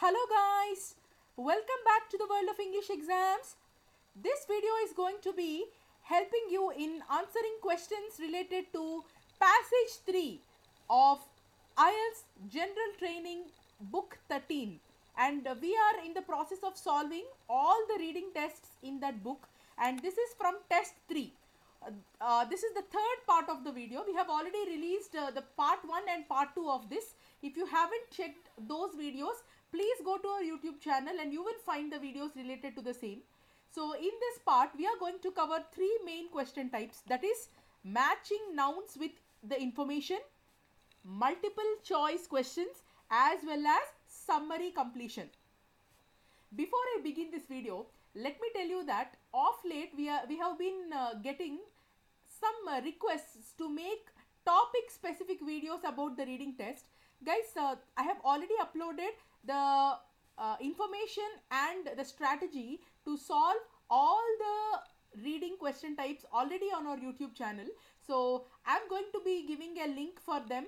Hello guys, welcome back to the world of English exams. This video is going to be helping you in answering questions related to passage 3 of IELTS General Training book 13, and we are in the process of solving all the reading tests in that book, and this is from test 3. This is the third part of the video. We have already released the part 1 and part 2 of this. If you haven't checked those videos, please go to our YouTube channel and you will find the videos related to the same. So in this part, we are going to cover three main question types, that is matching nouns with the information, multiple choice questions, as well as summary completion. Before I begin this video, let me tell you that of late we have been getting some requests to make topic specific videos about the reading test. Guys, I have already uploaded the information and the strategy to solve all the reading question types already on our YouTube channel. So I am going to be giving a link for them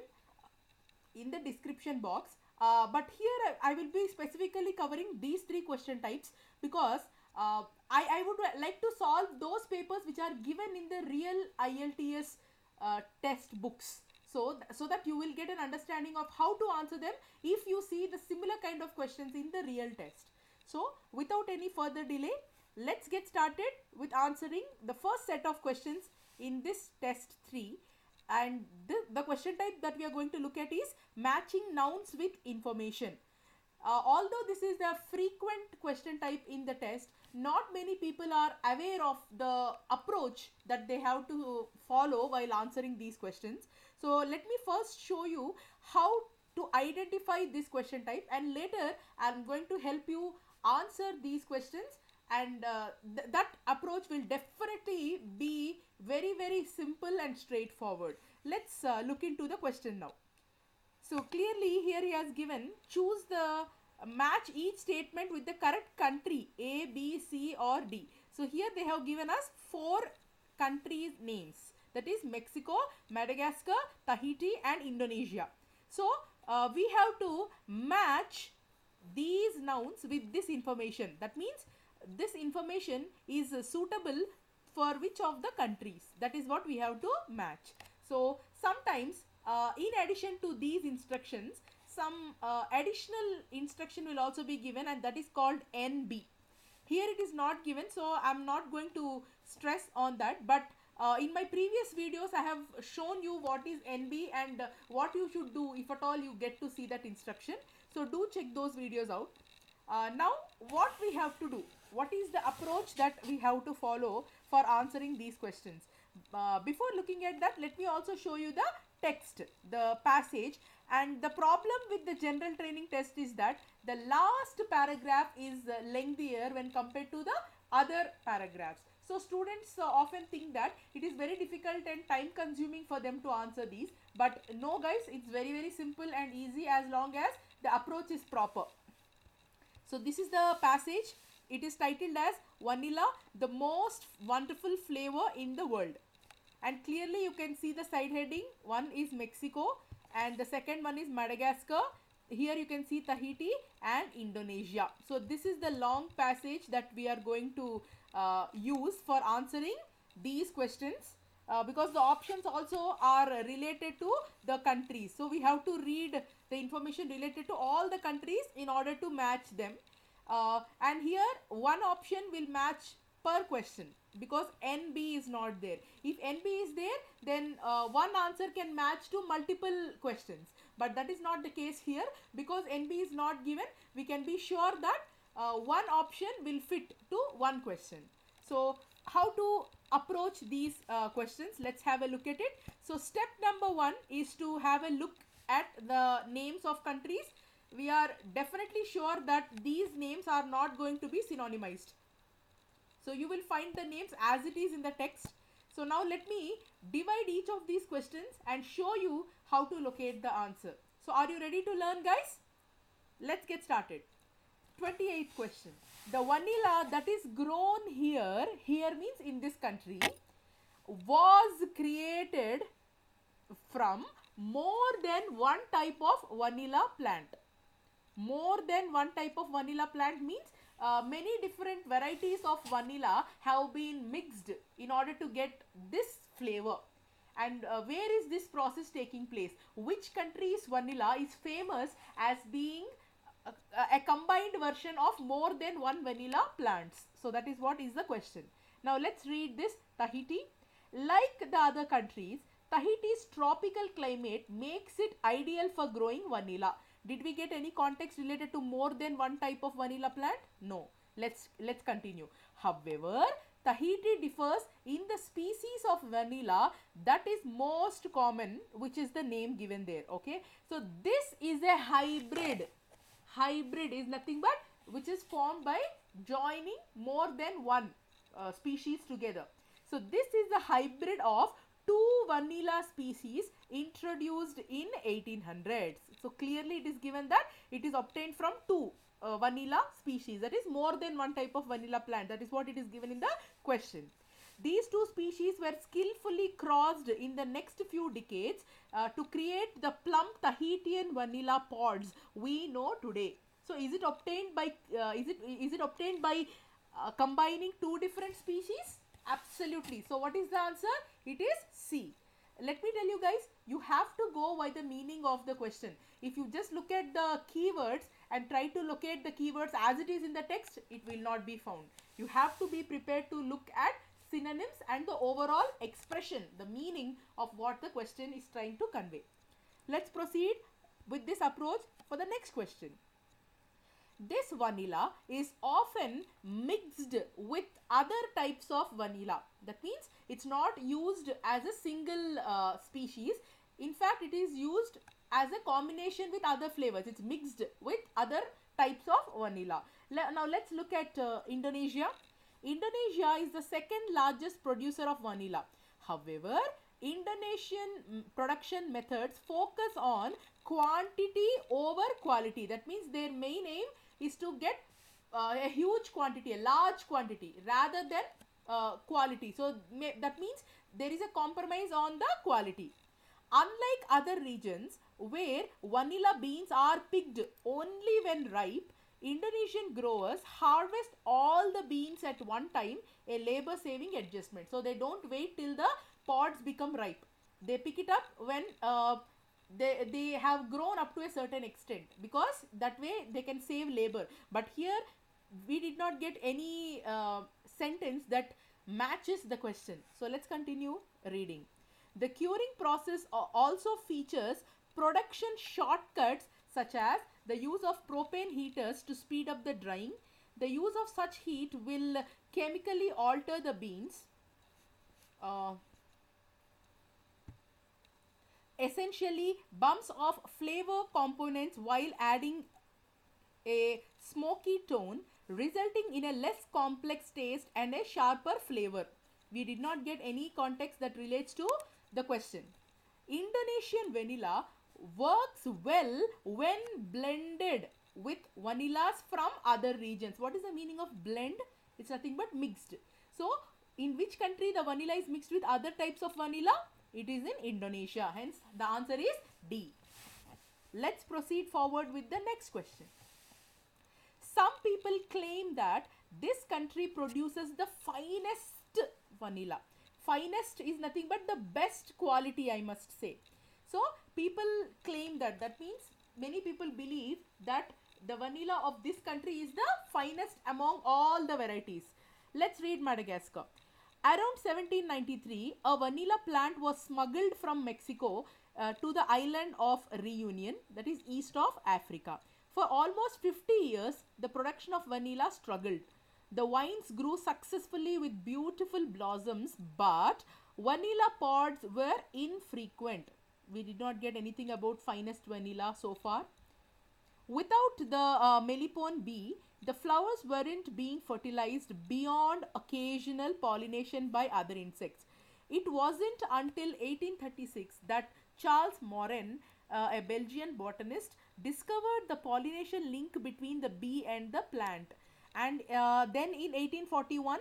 in the description box. But here I will be specifically covering these three question types because I would like to solve those papers which are given in the real IELTS test books. So that you will get an understanding of how to answer them if you see the similar kind of questions in the real test. So without any further delay, let's get started with answering the first set of questions in this test 3. And the question type that we are going to look at is matching nouns with information. Although this is the frequent question type in the test, not many people are aware of the approach that they have to follow while answering these questions. So let me first show you how to identify this question type, and later I am going to help you answer these questions, and that approach will definitely be very simple and straightforward. Let's look into the question now. So clearly here he has given, choose the match each statement with the correct country A, B, C or D. So here they have given us 4 countries names, that is Mexico, Madagascar, Tahiti and Indonesia. So we have to match these nouns with this information. That means this information is suitable for which of the countries. That is what we have to match. So sometimes in addition to these instructions, some additional instruction will also be given, and that is called NB. Here it is not given, so I am not going to stress on that, but in my previous videos I have shown you what is NB and what you should do if at all you get to see that instruction. So do check those videos out. Now what we have to do, what is the approach that we have to follow for answering these questions? Before looking at that, let me also show you the text, the passage. And the problem with the general training test is that the last paragraph is lengthier when compared to the other paragraphs. So students often think that it is very difficult and time consuming for them to answer these, but no guys, it's very simple and easy as long as the approach is proper. So this is the passage. It is titled as Vanilla, the most wonderful flavor in the world. And clearly you can see the side heading. One is Mexico and the second one is Madagascar. Here you can see Tahiti and Indonesia. So this is the long passage that we are going to use for answering these questions, because the options also are related to the countries. So we have to read the information related to all the countries in order to match them. And here one option will match per question because NB is not there. If NB is there, then one answer can match to multiple questions, but that is not the case here. Because NB is not given, we can be sure that one option will fit to one question. So how to approach these questions, let's have a look at it. So step number 1 is to have a look at the names of countries. We are definitely sure that these names are not going to be synonymized. So you will find the names as it is in the text. So now let me divide each of these questions and show you how to locate the answer. So are you ready to learn, guys? Let's get started. 28th question. The vanilla that is grown here means in this country, was created from more than one type of vanilla plant. More than one type of vanilla plant means many different varieties of vanilla have been mixed in order to get this flavor. And where is this process taking place? Which country's vanilla is famous as being a combined version of more than one vanilla plants? So that is what is the question. Now let's read this. Tahiti. Like the other countries, Tahiti's tropical climate makes it ideal for growing vanilla. Did we get any context related to more than one type of vanilla plant? No. Let's continue. However, Tahiti differs in the species of vanilla that is most common, which is the name given there. Okay, so this is a hybrid. Hybrid is nothing but which is formed by joining more than one species together. So this is the hybrid of two vanilla species introduced in 1800s. So clearly it is given that it is obtained from two vanilla species, that is more than one type of vanilla plant. That is what it is given in the question. These two species were skillfully crossed in the next few decades to create the plump Tahitian vanilla pods we know today. So is it obtained by combining two different species? Absolutely. So what is the answer? It is C. Let me tell you guys, you have to go by the meaning of the question. If you just look at the keywords and try to locate the keywords as it is in the text, it will not be found. You have to be prepared to look at synonyms and the overall expression, the meaning of what the question is trying to convey. Let's proceed with this approach for the next question. This vanilla is often mixed with other types of vanilla. That means it's not used as a single species. In fact, it is used as a combination with other flavors. It's mixed with other types of vanilla. Now let's look at Indonesia. Indonesia is the second largest producer of vanilla. However, Indonesian production methods focus on quantity over quality. That means their main aim is to get a huge quantity, a large quantity rather than quality. So that means there is a compromise on the quality. Unlike other regions where vanilla beans are picked only when ripe, Indonesian growers harvest all the beans at one time, a labor saving adjustment. So they don't wait till the pods become ripe. They pick it up when they have grown up to a certain extent, because that way they can save labor. But here we did not get any sentence that matches the question. So let's continue reading. The curing process also features production shortcuts such as the use of propane heaters to speed up the drying. The use of such heat will chemically alter the beans. Essentially bumps of flavor components while adding a smoky tone, resulting in a less complex taste and a sharper flavor. We did not get any context that relates to the question. Indonesian vanilla works well when blended with vanillas from other regions. What is the meaning of blend? It's nothing but mixed. So in which country the vanilla is mixed with other types of vanilla? It is in Indonesia. Hence the answer is D. Let's proceed forward with the next question. Some people claim that this country produces the finest vanilla. Finest is nothing but the best quality, I must say. So people claim that. That means many people believe that the vanilla of this country is the finest among all the varieties. Let's read Madagascar. Around 1793, a vanilla plant was smuggled from Mexico to the island of Reunion, that is east of Africa. For almost 50 years, the production of vanilla struggled. The vines grew successfully with beautiful blossoms, but vanilla pods were infrequent. We did not get anything about finest vanilla so far. Without the melipone bee, the flowers weren't being fertilized beyond occasional pollination by other insects. It wasn't until 1836 that Charles Morin, a Belgian botanist, discovered the pollination link between the bee and the plant. And then in 1841,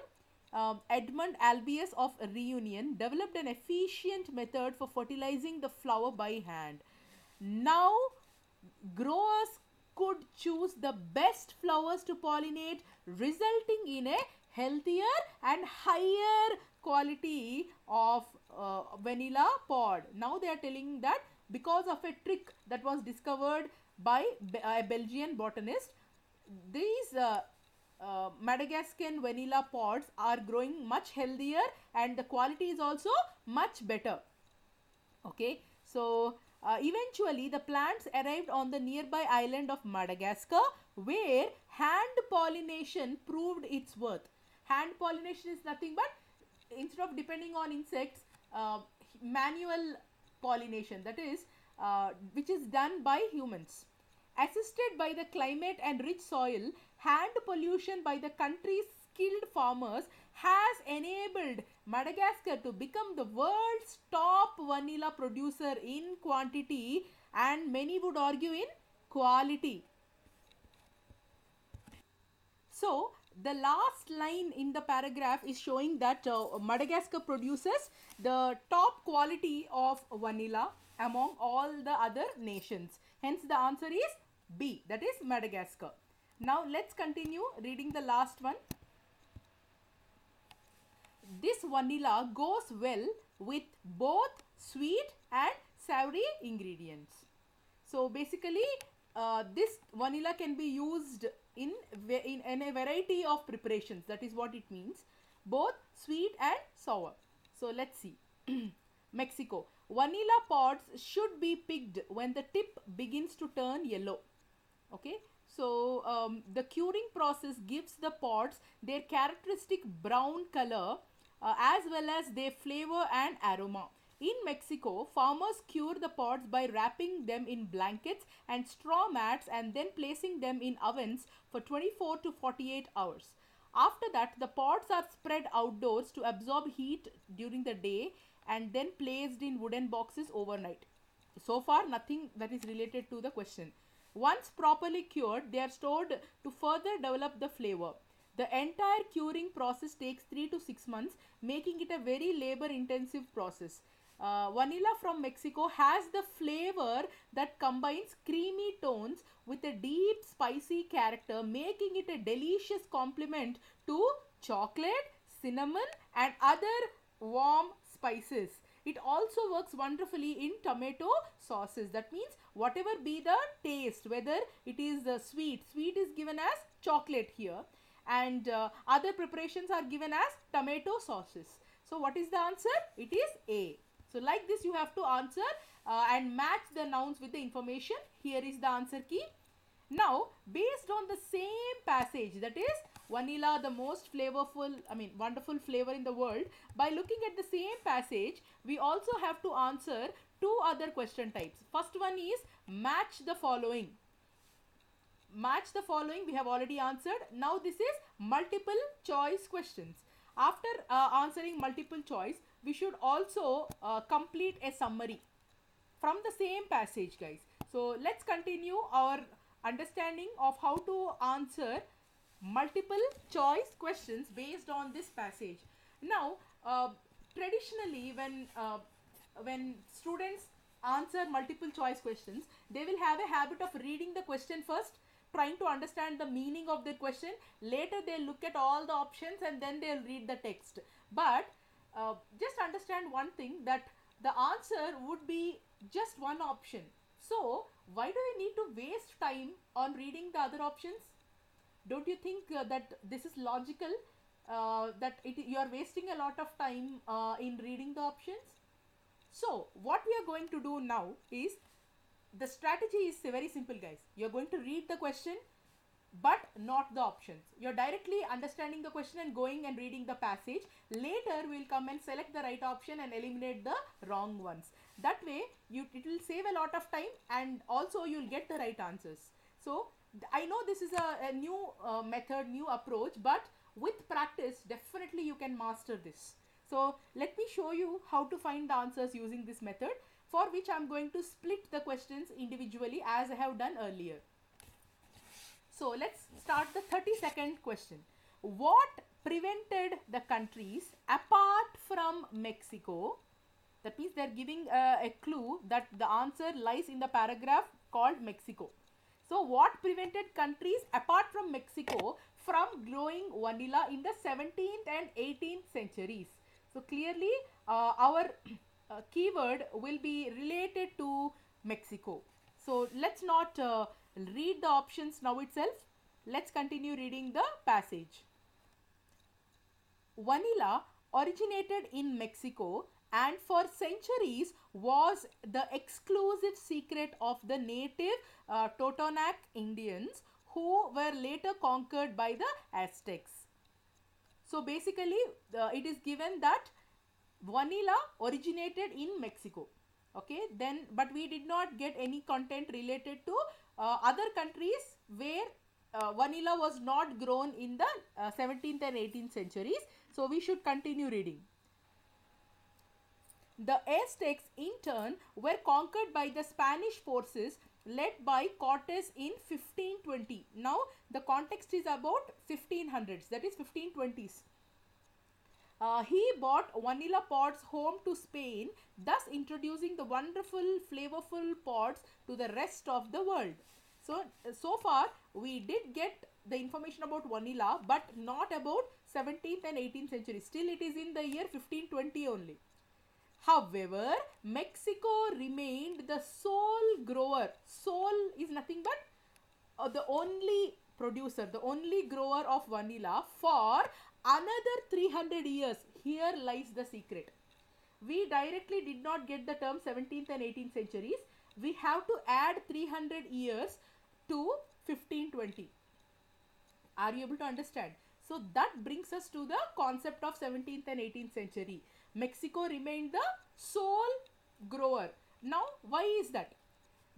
Edmund Albius of Reunion developed an efficient method for fertilizing the flower by hand. Now, growers could choose the best flowers to pollinate, resulting in a healthier and higher quality of vanilla pod. Now they are telling that because of a trick that was discovered by a Belgian botanist, these Madagascan vanilla pods are growing much healthier and the quality is also much better. Okay, so eventually the plants arrived on the nearby island of Madagascar, where hand pollination proved its worth. Hand pollination is nothing but, instead of depending on insects, manual pollination, that is which is done by humans. Assisted by the climate and rich soil, hand pollution by the country's skilled farmers has enabled Madagascar to become the world's top vanilla producer in quantity and many would argue in quality. So, the last line in the paragraph is showing that Madagascar produces the top quality of vanilla among all the other nations. Hence, the answer is B, that is Madagascar. Now, let's continue reading the last one. This vanilla goes well with both sweet and savory ingredients. So, basically, this vanilla can be used in a variety of preparations. That is what it means, both sweet and sour. So let's see. Mexico. Vanilla pods should be picked when the tip begins to turn yellow. Okay, so the curing process gives the pods their characteristic brown color as well as their flavor and aroma. In Mexico, farmers cure the pods by wrapping them in blankets and straw mats and then placing them in ovens for 24 to 48 hours. After that, the pods are spread outdoors to absorb heat during the day and then placed in wooden boxes overnight. So far, nothing that is related to the question. Once properly cured, they are stored to further develop the flavor. The entire curing process takes 3 to 6 months, making it a very labor intensive process. Vanilla from Mexico has the flavor that combines creamy tones with a deep spicy character, making it a delicious complement to chocolate, cinnamon and other warm spices. It also works wonderfully in tomato sauces. That means whatever be the taste, whether it is sweet is given as chocolate here, and other preparations are given as tomato sauces. So what is the answer? It is A. So like this you have to answer and match the nouns with the information. Here is the answer key. Now, based on the same passage, that is vanilla, the most wonderful flavor in the world, by looking at the same passage, we also have to answer two other question types. First one is match the following. Match the following we have already answered. Now this is multiple choice questions. After answering multiple choice, we should also complete a summary from the same passage, guys. So let's continue our understanding of how to answer multiple choice questions based on this passage. Now, traditionally when students answer multiple choice questions, they will have a habit of reading the question first, trying to understand the meaning of the question. Later they'll look at all the options and then they'll read the text. But just understand one thing, that the answer would be just one option. So why do we need to waste time on reading the other options? Don't you think that this is logical, that you are wasting a lot of time in reading the options? So what we are going to do now is, the strategy is very simple, guys. You are going to read the question but not the options. You are directly understanding the question and going and reading the passage. Later we will come and select the right option and eliminate the wrong ones. That way it will save a lot of time and also you will get the right answers. So I know this is a new method, new approach, but with practice definitely you can master this. So let me show you how to find the answers using this method, for which I am going to split the questions individually as I have done earlier. So let's start the 32nd question. What prevented the countries apart from Mexico? That means they are giving a clue that the answer lies in the paragraph called Mexico. So what prevented countries apart from Mexico from growing vanilla in the 17th and 18th centuries? So clearly our keyword will be related to Mexico. So let's not read the options now itself. Let's continue reading the passage. Vanilla originated in Mexico and for centuries was the exclusive secret of the native Totonac Indians who were later conquered by the Aztecs. So basically it is given that vanilla originated in Mexico. Okay, then but we did not get any content related to other countries where vanilla was not grown in the 17th and 18th centuries. So we should continue reading. The Aztecs in turn were conquered by the Spanish forces led by Cortes in 1520. Now the context is about 1500s, that is 1520s. He brought vanilla pods home to Spain, thus introducing the wonderful flavorful pods to the rest of the world. So far we did get the information about vanilla, but not about 17th and 18th century. Still it is in the year 1520 only. However, Mexico remained the sole grower. Sole is nothing but the only producer, the only grower of vanilla for another 300 years. Here lies the secret. We directly did not get the term 17th and 18th centuries. We have to add 300 years to 1520. Are you able to understand? So that brings us to the concept of 17th and 18th century. Mexico remained the sole grower. Now why is that?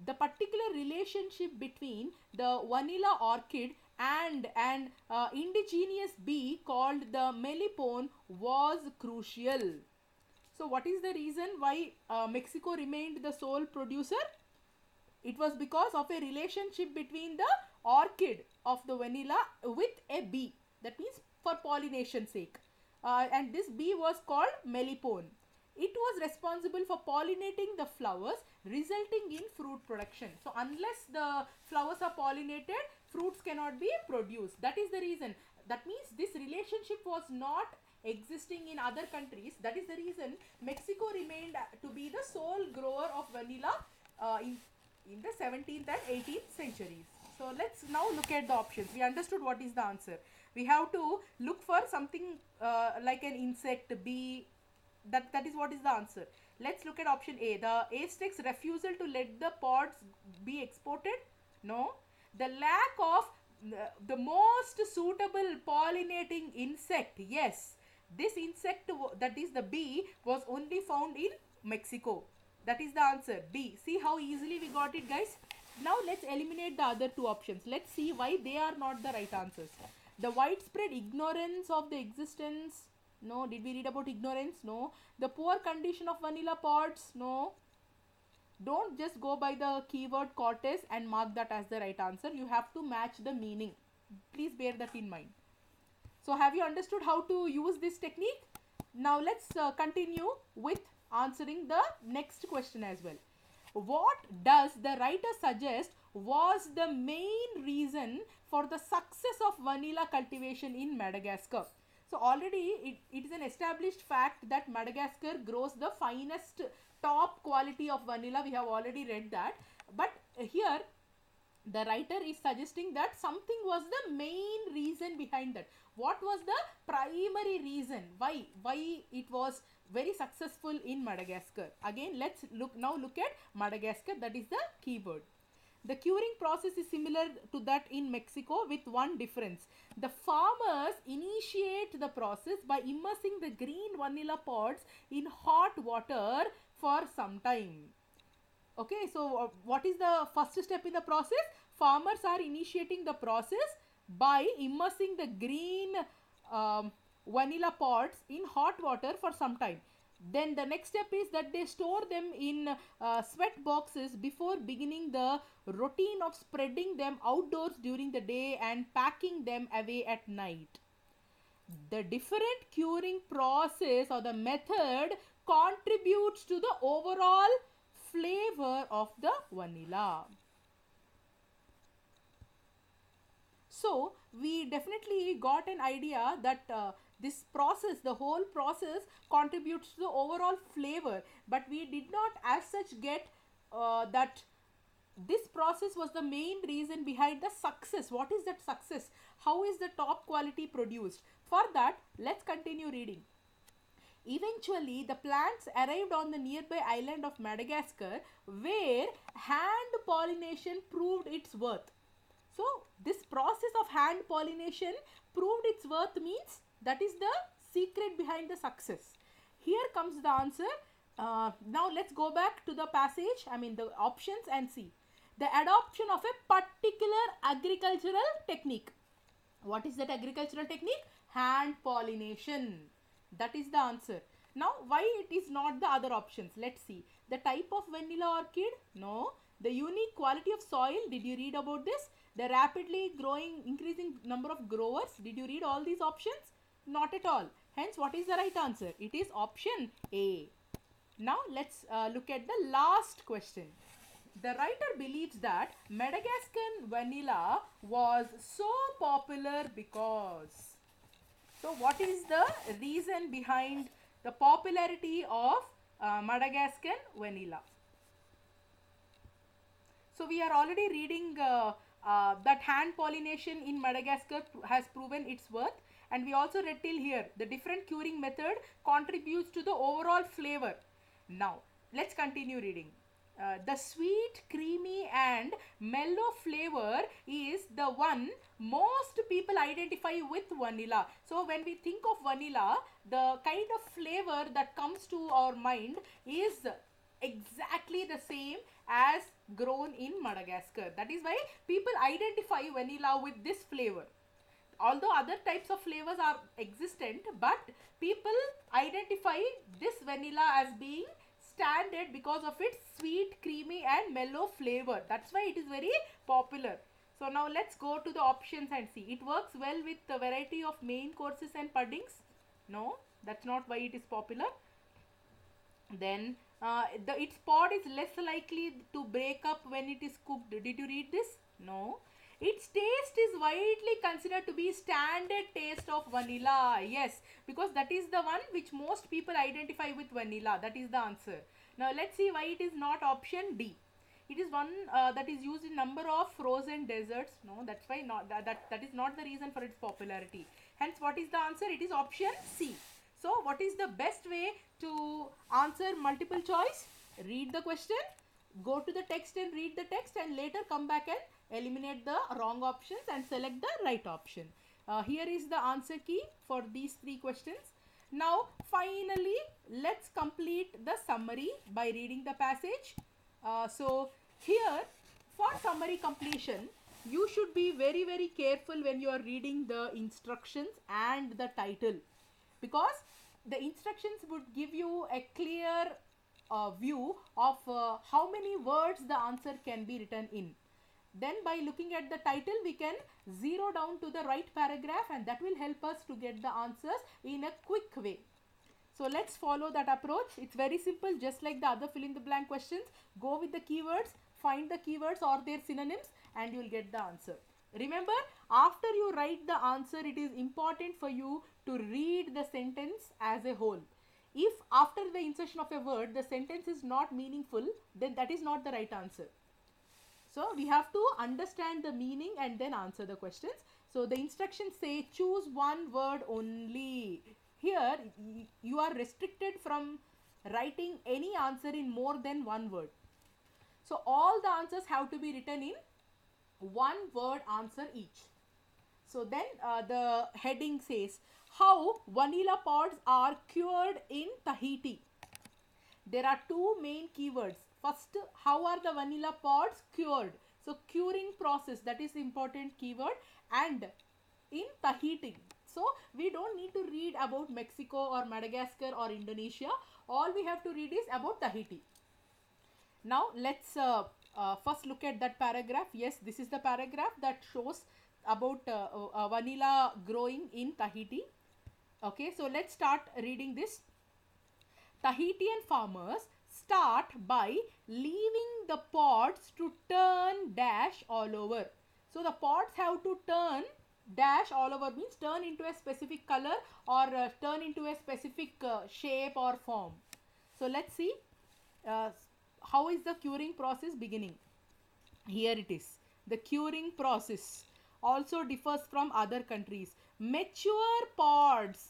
The particular relationship between the vanilla orchid and an indigenous bee called the melipone was crucial. So what is the reason why Mexico remained the sole producer? It was because of a relationship between the orchid of the vanilla with a bee. That means for pollination sake. And this bee was called melipone. It was responsible for pollinating the flowers, resulting in fruit production. So unless the flowers are pollinated, fruits cannot be produced. That is the reason. That means this relationship was not existing in other countries. That is the reason Mexico remained to be the sole grower of vanilla in the 17th and 18th centuries. So let's now look at the options. We understood what is the answer. We have to look for something like an insect, bee. That is what is the answer. Let's look at option A. The Aztecs' refusal to let the pods be exported. No. The lack of the most suitable pollinating insect. Yes. This insect, that is the bee, was only found in Mexico. That is the answer. B. See how easily we got it, guys. Now let's eliminate the other two options. Let's see why they are not the right answers. The widespread ignorance of the existence. No. Did we read about ignorance? No. The poor condition of vanilla pods? No. Don't just go by the keyword Cortes and mark that as the right answer. You have to match the meaning. Please bear that in mind. So have you understood how to use this technique? Now let's continue with answering the next question as well. What does the writer suggest was the main reason for the success of vanilla cultivation in Madagascar? So already it is an established fact that Madagascar grows the finest top quality of vanilla. We have already read that. But here the writer is suggesting that something was the main reason behind that. What was the primary reason why it was very successful in Madagascar? Again, let's look at Madagascar. That is the keyword. The curing process is similar to that in Mexico with one difference. The farmers initiate the process by immersing the green vanilla pods in hot water for some time. Okay, so what is the first step in the process? Farmers are initiating the process by immersing the green vanilla pods in hot water for some time. Then the next step is that they store them in sweat boxes before beginning the routine of spreading them outdoors during the day and packing them away at night. The different curing process or the method contributes to the overall flavor of the vanilla. So we definitely got an idea that this process, the whole process contributes to the overall flavor, but we did not as such get that this process was the main reason behind the success. What is that success? How is the top quality produced? For that, let's continue reading. Eventually, the plants arrived on the nearby island of Madagascar, where hand pollination proved its worth. So, this process of hand pollination proved its worth means that is the secret behind the success. Here comes the answer. Now, let's go back to the passage, the options, and see. The adoption of a particular agricultural technique. What is that agricultural technique? Hand pollination. That is the answer. Now, why it is not the other options? Let's see. The type of vanilla orchid? No. The unique quality of soil? Did you read about this? The rapidly growing, increasing number of growers? Did you read all these options? Not at all. Hence, what is the right answer? It is option A. Now, let's look at the last question. The writer believes that Madagascan vanilla was so popular because. So, what is the reason behind the popularity of Madagascan vanilla? So, we are already reading that hand pollination in Madagascar has proven its worth, and we also read till here the different curing method contributes to the overall flavor. Now, let's continue reading. The sweet, creamy and mellow flavor is the one most people identify with vanilla. So when we think of vanilla, the kind of flavor that comes to our mind is exactly the same as grown in Madagascar. That is why people identify vanilla with this flavor. Although other types of flavors are existent, but people identify this vanilla as being standard because of its sweet, creamy and mellow flavor. That's why it is very popular. So now let's go to the options and see. It works well with a variety of main courses and puddings. No, that's not why it is popular. Then its pod is less likely to break up when it is cooked. Did you read this? No. Its taste is widely considered to be standard taste of vanilla. Yes, because that is the one which most people identify with vanilla. That is the answer. Now let's see why it is not option D. It is one that is used in number of frozen desserts. No, that's why not that is not the reason for its popularity. Hence, what is the answer? It is option C. So, what is the best way to answer multiple choice? Read the question, go to the text and read the text, and later come back and eliminate the wrong options and select the right option. Here is the answer key for these three questions. Now, finally, let's complete the summary by reading the passage. So, here for summary completion, you should be very, very careful when you are reading the instructions and the title, because the instructions would give you a clear view of how many words the answer can be written in. Then by looking at the title, we can zero down to the right paragraph, and that will help us to get the answers in a quick way. So let's follow that approach. It's very simple, just like the other fill in the blank questions. Go with the keywords, find the keywords or their synonyms, and you will get the answer. Remember, after you write the answer, it is important for you to read the sentence as a whole. If after the insertion of a word, the sentence is not meaningful, then that is not the right answer. So we have to understand the meaning and then answer the questions. So the instructions say choose one word only. Here you are restricted from writing any answer in more than one word. So all the answers have to be written in one word answer each. So then the heading says how vanilla pods are cured in Tahiti. There are two main keywords. First, how are the vanilla pods cured? So curing process, that is important keyword, and in Tahiti. So we don't need to read about Mexico or Madagascar or Indonesia. All we have to read is about Tahiti. Now let's first look at that paragraph. Yes, this is the paragraph that shows about vanilla growing in Tahiti. Okay, so let's start reading this. Tahitian farmers start by leaving the pods to turn dash all over. So the pods have to turn dash all over means turn into a specific color or turn into a specific shape or form. So let's see uh, how is the curing process beginning. Here it is. The curing process also differs from other countries. Mature pods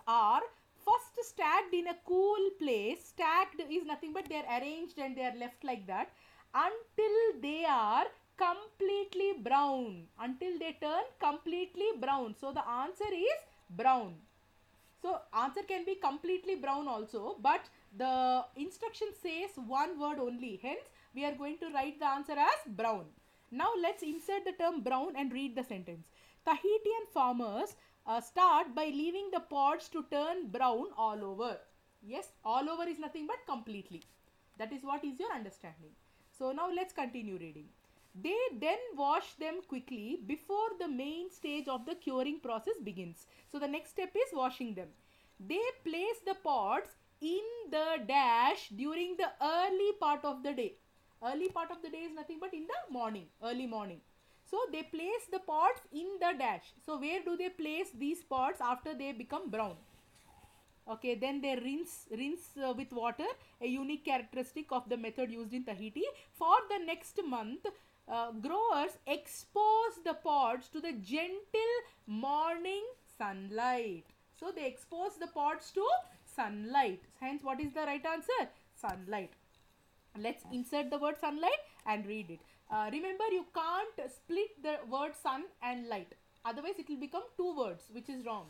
are first stacked in a cool place. Stacked is nothing but they are arranged and they are left like that until they are completely brown, until they turn completely brown. So the answer is brown. So answer can be completely brown also, but the instruction says one word only. Hence, we are going to write the answer as brown. Now let's insert the term brown and read the sentence. Tahitian farmers start by leaving the pods to turn brown all over. Yes, all over is nothing but completely. That is what is your understanding. So now let's continue reading. They then wash them quickly before the main stage of the curing process begins. So the next step is washing them. They place the pods in the dash during the early part of the day. Early part of the day is nothing but in the morning, early morning. So they place the pods in the dash. So where do they place these pods after they become brown? Okay, then they rinse with water, a unique characteristic of the method used in Tahiti. For the next month, growers expose the pods to the gentle morning sunlight. So they expose the pods to sunlight. Hence, what is the right answer? Sunlight. Let's insert the word sunlight and read it. Remember, you can't split the word sun and light. Otherwise, it will become two words, which is wrong.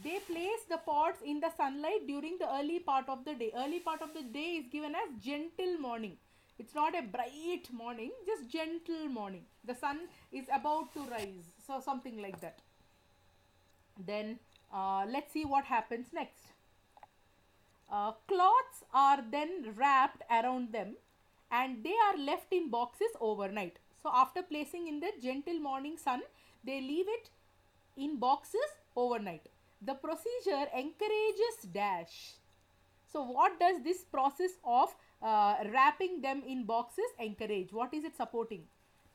They place the pods in the sunlight during the early part of the day. Early part of the day is given as gentle morning. It's not a bright morning, just gentle morning. The sun is about to rise. So something like that. Then let's see what happens next. Cloths are then wrapped around them and they are left in boxes overnight. So after placing in the gentle morning sun, they leave it in boxes overnight. The procedure encourages dash. So what does this process of wrapping them in boxes encourage? What is it supporting?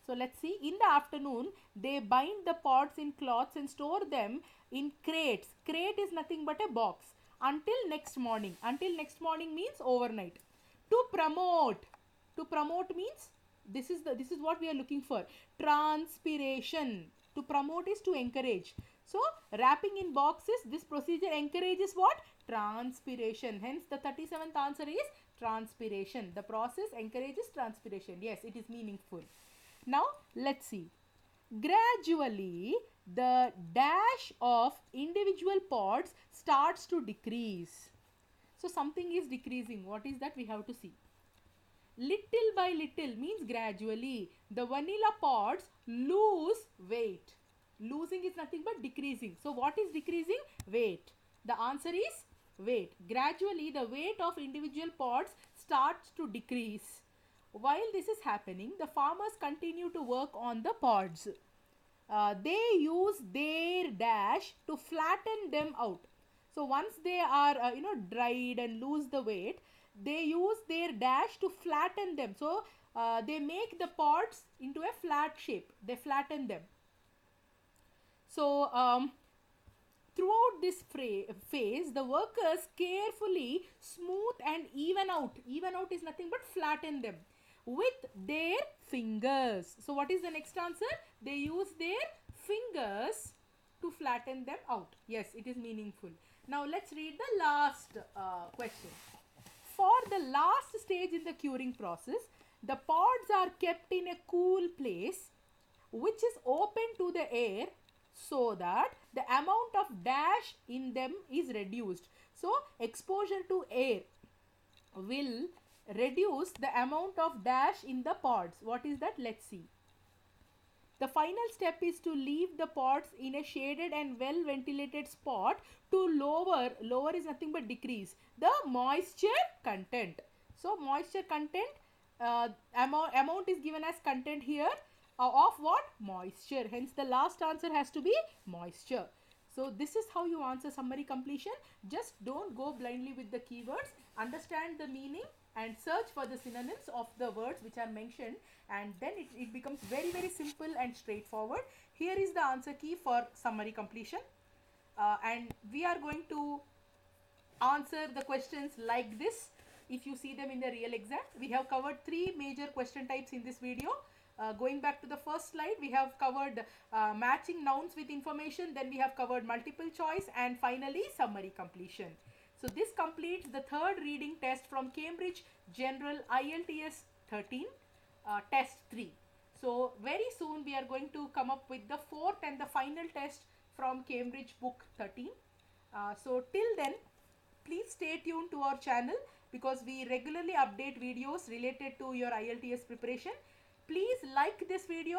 So let's see. In the afternoon, they bind the pods in cloths and store them in crates. Crate is nothing but a box until next morning. Until next morning means overnight. To promote. To promote means this is what we are looking for. Transpiration. To promote is to encourage. So wrapping in boxes, this procedure encourages what? Transpiration. Hence the 37th answer is transpiration. The process encourages transpiration. Yes, it is meaningful. Now let's see. Gradually, the dash of individual pods starts to decrease. So something is decreasing. What is that? We have to see. Little by little means gradually. The vanilla pods lose weight. Losing is nothing but decreasing. So what is decreasing? Weight. The answer is weight. Gradually the weight of individual pods starts to decrease. While this is happening, the farmers continue to work on the pods. They use their dash to flatten them out. So once they are dried and lose the weight, they use their dash to flatten them. So they make the pods into a flat shape. They flatten them. So throughout this phase, the workers carefully smooth and even out. Even out is nothing but flatten them with their fingers. So what is the next answer? They use their fingers to flatten them out. Yes, it is meaningful. Now let's read the last question. For the last stage in the curing process, the pods are kept in a cool place which is open to the air so that the amount of dash in them is reduced. So exposure to air will reduce the amount of dash in the pods. What is that? Let's see. The final step is to leave the pods in a shaded and well ventilated spot to lower is nothing but decrease the moisture content. So moisture content amount is given as content here of what? Moisture. Hence the last answer has to be moisture. So this is how you answer summary completion. Just don't go blindly with the keywords. Understand the meaning and search for the synonyms of the words which are mentioned, and then it becomes very simple and straightforward. Here is the answer key for summary completion, and we are going to answer the questions like this. If you see them in the real exam, we have covered three major question types in this video. Going back to the first slide, we have covered matching nouns with information, then we have covered multiple choice, and finally summary completion. So this completes the third reading test from Cambridge General IELTS 13 test 3. So very soon we are going to come up with the fourth and the final test from Cambridge book 13. So till then, please stay tuned to our channel, because we regularly update videos related to your IELTS preparation. Please like this video,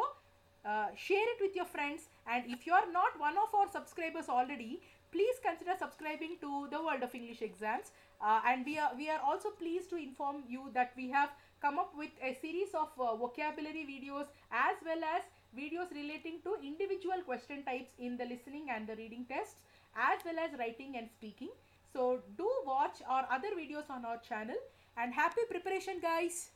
share it with your friends, and if you are not one of our subscribers already, please consider subscribing to the World of English Exams. And we are also pleased to inform you that we have come up with a series of vocabulary videos as well as videos relating to individual question types in the listening and the reading tests, as well as writing and speaking. So do watch our other videos on our channel, and happy preparation, guys.